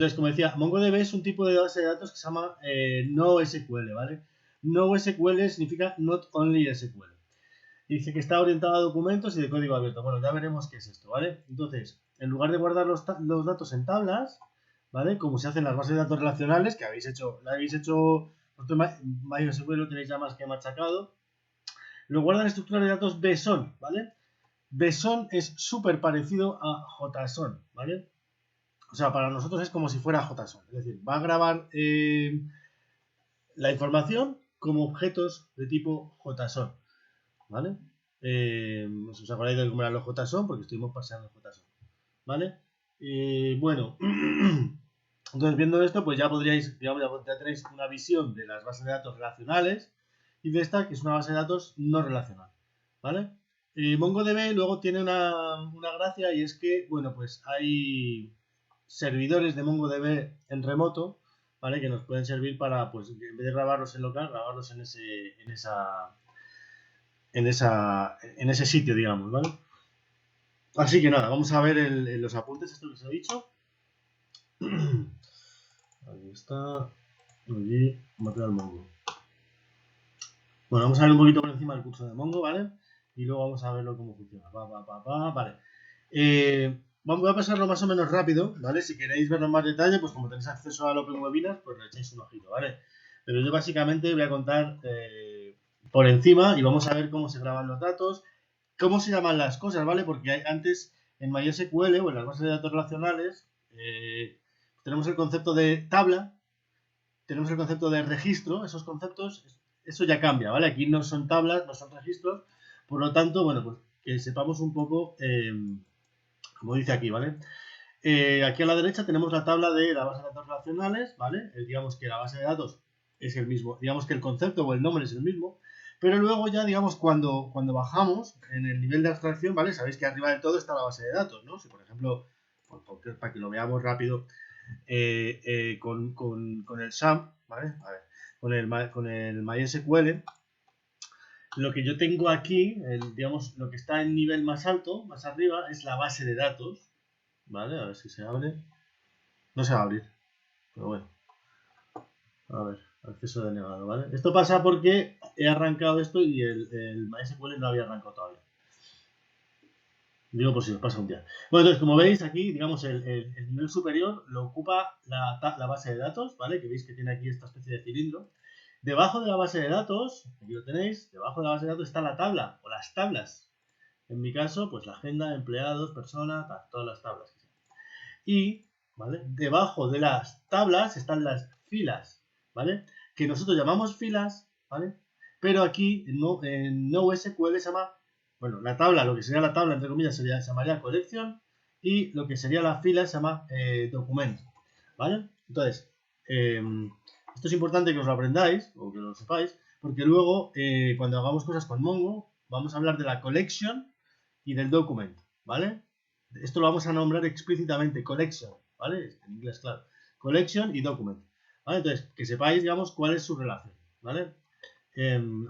Entonces, como decía, MongoDB es un tipo de base de datos que se llama NoSQL, ¿vale? NoSQL significa Not Only SQL. Dice que está orientado a documentos y de código abierto. Bueno, ya veremos qué es esto, ¿vale? Entonces, en lugar de guardar los datos en tablas, ¿vale? Como se hacen las bases de datos relacionales, que habéis hecho, MySQL lo tenéis ya más que machacado, lo guardan en estructuras de datos JSON, ¿vale? JSON es súper parecido a JSON, ¿vale? O sea, para nosotros es como si fuera JSON. Es decir, va a grabar la información como objetos de tipo JSON, ¿vale? ¿Os acordáis de cómo eran los JSON? Porque estuvimos paseando JSON, ¿vale? Bueno, entonces viendo esto, pues ya podríais, digamos, ya tenéis una visión de las bases de datos relacionales y de esta, que es una base de datos no relacional, ¿vale? MongoDB luego tiene una gracia y es que, bueno, pues hay servidores de MongoDB en remoto, ¿vale? Que nos pueden servir para, pues, en vez de grabarlos en local, grabarlos en ese sitio, digamos, ¿vale? Así que nada, vamos a ver los apuntes, esto que os he dicho. Ahí está. Allí, material Mongo. Bueno, vamos a ver un poquito por encima del curso de Mongo, ¿vale? Y luego vamos a verlo cómo funciona. Vale. Voy a pasarlo más o menos rápido, ¿vale? Si queréis verlo en más detalle, pues como tenéis acceso al Open Webinar, pues le echáis un ojito, ¿vale? Pero yo básicamente voy a contar por encima y vamos a ver cómo se graban los datos, cómo se llaman las cosas, ¿vale? Porque antes en MySQL o en las bases de datos relacionales tenemos el concepto de tabla, tenemos el concepto de registro, esos conceptos, eso ya cambia, ¿vale? Aquí no son tablas, no son registros, por lo tanto, bueno, pues que sepamos un poco, como dice aquí, ¿vale? Aquí a la derecha tenemos la tabla de la base de datos relacionales, ¿vale? Digamos que la base de datos es el mismo, digamos que el concepto o el nombre es el mismo, pero luego ya, digamos, cuando bajamos en el nivel de abstracción, ¿vale? Sabéis que arriba de todo está la base de datos, ¿no? Si, por ejemplo, para que lo veamos rápido, con el SAM, ¿vale? A ver, con el MySQL, lo que yo tengo aquí, digamos, lo que está en nivel más alto, más arriba, es la base de datos, ¿vale? A ver si se abre. No se va a abrir, pero bueno. A ver, acceso denegado, ¿vale? Esto pasa porque he arrancado esto y el MySQL no había arrancado todavía. Digo por si os pasa un día. Bueno, entonces, como veis aquí, digamos, el nivel superior lo ocupa la base de datos, ¿vale? Que veis que tiene aquí esta especie de cilindro. Debajo de la base de datos, aquí lo tenéis, debajo de la base de datos está la tabla, o las tablas. En mi caso, pues la agenda, empleados, personas, todas las tablas. Y, ¿vale? Debajo de las tablas están las filas, ¿vale? Que nosotros llamamos filas, ¿vale? Pero aquí en NoSQL se llama, bueno, la tabla, lo que sería la tabla, entre comillas, se llamaría collection, y lo que sería la fila se llama documento, ¿vale? Entonces, esto es importante que os lo aprendáis, o que lo sepáis, porque luego, cuando hagamos cosas con Mongo, vamos a hablar de la collection y del documento, ¿vale? Esto lo vamos a nombrar explícitamente collection, ¿vale? En inglés, claro. Collection y document, ¿vale? Entonces, que sepáis, digamos, cuál es su relación, ¿vale?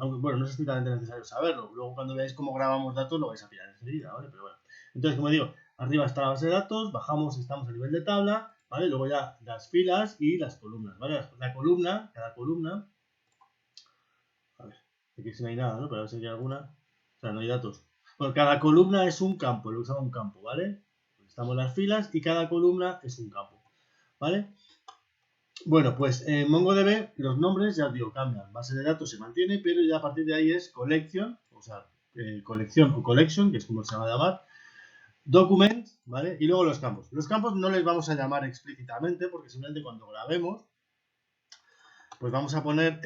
Aunque, bueno, no es estrictamente necesario saberlo. Luego, cuando veáis cómo grabamos datos, lo vais a pillar enseguida, ¿vale? Pero bueno. Entonces, como digo, arriba está la base de datos, bajamos, estamos a nivel de tabla, ¿vale? Luego ya las filas y las columnas, ¿vale? La columna, cada columna... A ver, aquí sí no hay nada, ¿no? Pero a ver si hay alguna... O sea, no hay datos. Bueno, cada columna es un campo, lo usamos un campo, ¿vale? Estamos en las filas y cada columna es un campo, ¿vale? Bueno, pues en MongoDB los nombres, ya os digo, cambian. Base de datos se mantiene, pero ya a partir de ahí es collection, o sea, colección o collection, que es como se va a llamar, document, ¿vale? Y luego los campos. Los campos no les vamos a llamar explícitamente porque simplemente cuando grabemos, pues vamos a poner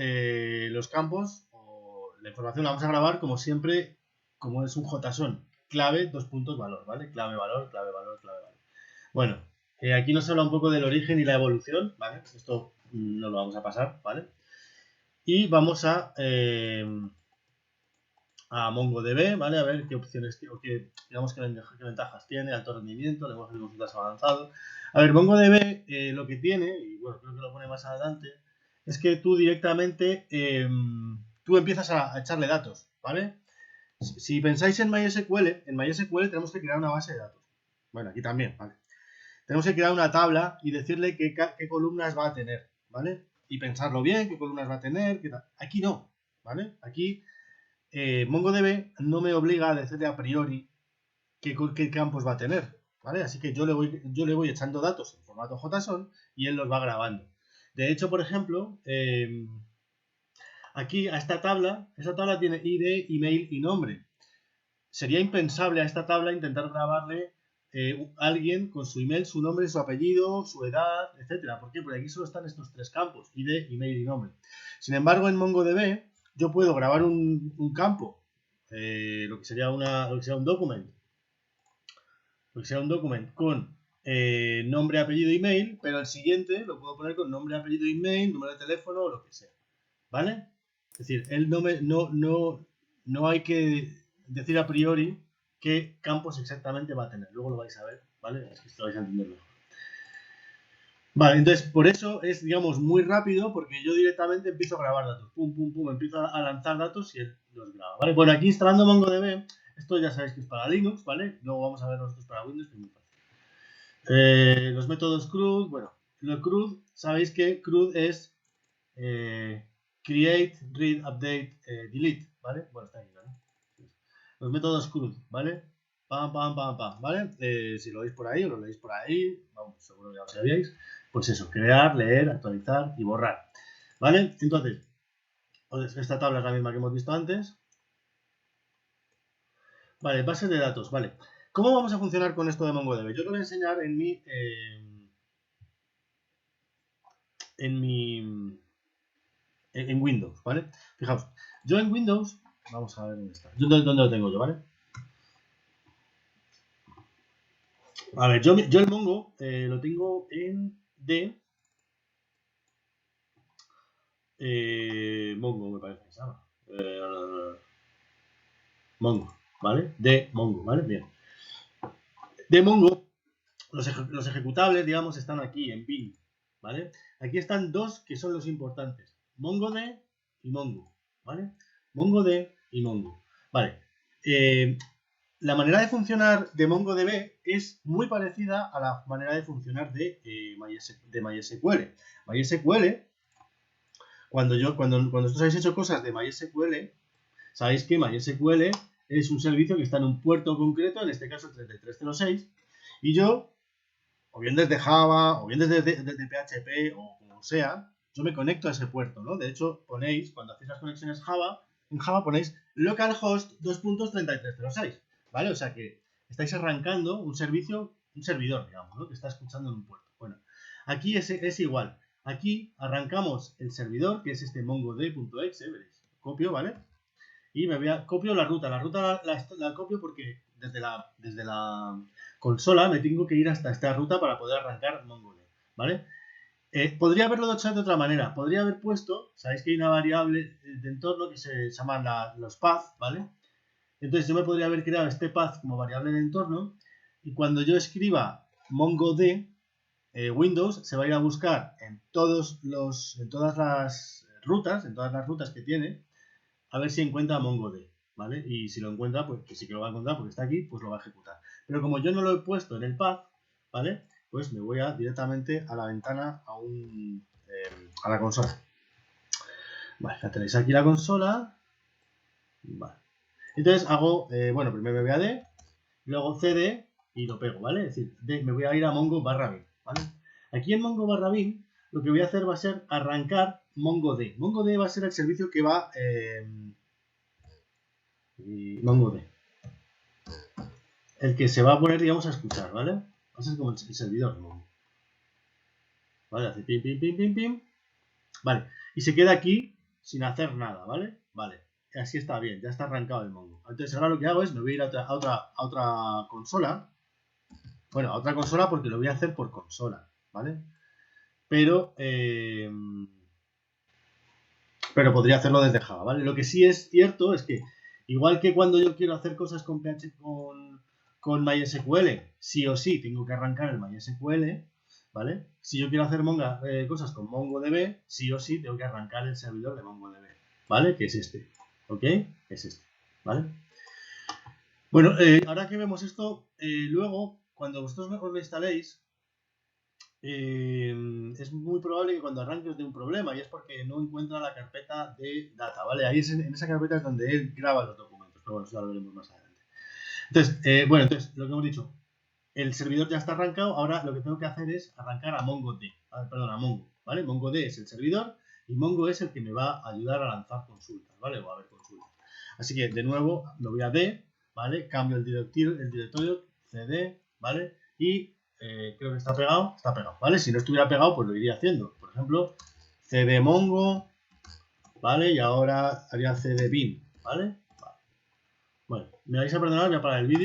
los campos o la información la vamos a grabar como siempre, como es un JSON, clave, dos puntos, valor, ¿vale? Clave, valor, clave, valor, clave, valor. Bueno, aquí nos habla un poco del origen y la evolución, ¿vale? Esto no lo vamos a pasar, ¿vale? Y vamos a MongoDB, ¿vale? A ver qué opciones tiene, digamos qué ventajas tiene, alto rendimiento, lenguaje de consultas avanzado. A ver, MongoDB lo que tiene, y bueno, creo que lo pone más adelante, es que tú directamente, tú empiezas a echarle datos, ¿vale? Si pensáis en MySQL tenemos que crear una base de datos. Bueno, aquí también, ¿vale? tenemos que crear una tabla y decirle qué columnas va a tener, ¿vale? Y pensarlo bien, qué columnas va a tener, qué tal. Aquí no, ¿vale? Aquí MongoDB no me obliga a decirle a priori qué campos va a tener, ¿vale? Así que yo le voy echando datos en formato JSON y él los va grabando. De hecho, por ejemplo, aquí a esta tabla tiene ID, email y nombre. Sería impensable a esta tabla intentar grabarle alguien con su email, su nombre, su apellido, su edad, etcétera. ¿Por qué? Porque aquí solo están estos tres campos, ID, email y nombre. Sin embargo, en MongoDB yo puedo grabar un campo, lo que sería un document, con nombre, apellido, email, pero el siguiente lo puedo poner con nombre, apellido, email, número de teléfono o lo que sea. ¿Vale? Es decir, él no hay que decir a priori qué campos exactamente va a tener. Luego lo vais a ver, ¿vale? Es que esto lo vais a entender mejor. Vale, entonces por eso es, digamos, muy rápido, porque yo directamente empiezo a grabar datos. Pum, pum, pum, empiezo a lanzar datos y él los graba, ¿vale? Bueno, aquí instalando MongoDB, esto ya sabéis que es para Linux, ¿vale? Luego vamos a ver nosotros para Windows, que es muy fácil. Los métodos CRUD, bueno, lo CRUD, sabéis que CRUD es create, read, update, delete, ¿vale? Bueno, está aquí, ¿no? Los métodos CRUD, ¿vale? Pam, pam, pam, pam, ¿vale? Si lo veis por ahí o lo leéis por ahí, vamos, seguro que ya lo sabíais. Pues eso, crear, leer, actualizar y borrar, ¿vale? Entonces, esta tabla es la misma que hemos visto antes. Vale, bases de datos, vale. ¿Cómo vamos a funcionar con esto de MongoDB? Yo lo voy a enseñar en Windows, ¿vale? Fijaos, yo en Windows, vamos a ver dónde está. ¿Dónde lo tengo yo, ¿vale? A ver, yo el Mongo lo tengo en D. Mongo me parece que se llama. Mongo, ¿vale? De Mongo, ¿vale? Bien. De Mongo, los ejecutables, digamos, están aquí en bin, ¿vale? Aquí están dos que son los importantes. MongoD y Mongo, ¿vale? MongoD y Mongo. Vale. La manera de funcionar de MongoDB es muy parecida a la manera de funcionar de MySQL. MySQL, cuando vosotros habéis hecho cosas de MySQL, sabéis que MySQL es un servicio que está en un puerto concreto, en este caso 3306, y yo, o bien desde Java, o bien desde PHP, o como sea, yo me conecto a ese puerto, ¿no? De hecho, ponéis, cuando hacéis las conexiones Java, en Java ponéis localhost 2.3306, ¿vale? O sea que estáis arrancando un servidor, digamos, ¿no? Que está escuchando en un puerto. Bueno, aquí es igual. Aquí arrancamos el servidor, que es este mongod.exe, veréis. Copio, ¿vale? Y copio la ruta. La ruta la copio porque desde la consola me tengo que ir hasta esta ruta para poder arrancar MongoDB, ¿vale? Podría haberlo hecho de otra manera. Podría haber puesto, sabéis que hay una variable de entorno que se llaman los paths, ¿vale? Entonces yo me podría haber creado este path como variable de entorno y cuando yo escriba MongoD, Windows se va a ir a buscar en todas las rutas que tiene, a ver si encuentra MongoD, ¿vale? Y si lo encuentra, pues que sí que lo va a encontrar porque está aquí, pues lo va a ejecutar. Pero como yo no lo he puesto en el path, ¿vale? Pues me voy directamente a la ventana, a la consola. Vale, ya tenéis aquí la consola. Vale. Entonces hago, bueno, primero me voy a D, luego CD y lo pego, ¿vale? Es decir, me voy a ir a Mongo /bin, ¿vale? Aquí en Mongo /bin lo que voy a hacer va a ser arrancar MongoD. MongoD va a ser el servicio que va... MongoD. El que se va a poner, digamos, a escuchar, ¿vale? Va a ser como el servidor, ¿no? ¿Vale? Hace pim, pim, pim, pim, pim. Vale. Y se queda aquí sin hacer nada, ¿vale? Vale. Así está bien, ya está arrancado el Mongo. Entonces ahora lo que hago es, me voy a ir a otra consola. Bueno, a otra consola porque lo voy a hacer por consola, ¿vale? Pero podría hacerlo desde Java, ¿vale? Lo que sí es cierto es que, igual que cuando yo quiero hacer cosas con PHP, con MySQL, sí o sí tengo que arrancar el MySQL, ¿vale? Si yo quiero hacer cosas con MongoDB, sí o sí tengo que arrancar el servidor de MongoDB, ¿vale? Que es este, ¿ok? Es este, ¿vale? Bueno, ahora que vemos esto, luego, cuando vosotros os lo instaléis, es muy probable que cuando arranque os dé un problema y es porque no encuentra la carpeta de data, ¿vale? Ahí en esa carpeta es donde él graba los documentos, pero bueno, eso ya lo veremos más adelante. Entonces, entonces lo que hemos dicho, el servidor ya está arrancado, ahora lo que tengo que hacer es arrancar a MongoD, perdón, a Mongo, ¿vale? MongoD es el servidor y Mongo es el que me va a ayudar a lanzar consultas, ¿vale? O a ver consultas. Así que, de nuevo, me voy a D, ¿vale? Cambio el directorio cd, ¿vale? Y creo que está pegado, ¿vale? Si no estuviera pegado, pues lo iría haciendo. Por ejemplo, cd mongo, ¿vale? Y ahora haría cd bin, ¿vale? Bueno, me vais a perdonar, voy a parar el vídeo.